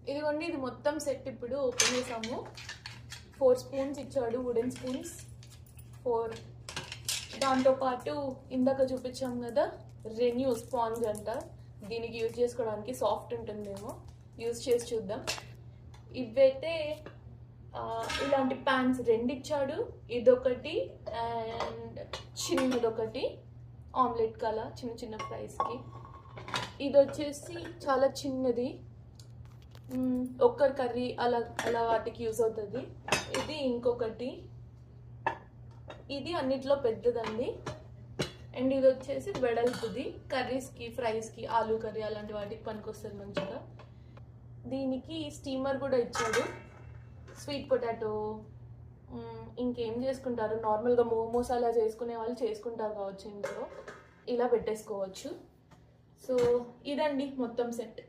ఇదిగోండి, ఇది మొత్తం సెట్ ఇప్పుడు ఓపెన్ చేసాము. 4 స్పూన్స్ ఇచ్చాడు, వుడెన్ స్పూన్స్ 4. దాంతోపాటు ఇందాక చూపించాం కదా రెన్యూ స్పాంజ్ అంట, దీనికి యూజ్ చేసుకోవడానికి సాఫ్ట్ ఉంటుందేమో, యూజ్ చేసి చూద్దాం. ఇవైతే ఇలాంటి ప్యాన్స్ 2 ఇచ్చాడు, ఇదొకటి అండ్ చిన్నదొకటి ఆమ్లెట్ కలా చిన్న చిన్న ఫ్రైస్కి. ఇది వచ్చేసి చాలా చిన్నది, ఒక్కరి కర్రీ అలా అలా వాటికి యూజ్ అవుతుంది. ఇది ఇంకొకటి, ఇది అన్నిట్లో పెద్దదండి. అండ్ ఇది వచ్చేసి వెడల్పుది, కర్రీస్కి ఫ్రైస్కి ఆలూ కర్రీ అలాంటి వాటికి పనికొస్తుంది మంచిగా. దీనికి స్టీమర్ కూడా ఇచ్చాడు. స్వీట్ పొటాటో ఇంకేం చేసుకుంటారు, నార్మల్గా మోమోస్ అలా చేసుకునే వాళ్ళు చేసుకుంటారు కావచ్చు, ఇంట్లో ఇలా పెట్టేసుకోవచ్చు. సో ఇదండి మొత్తం సెట్.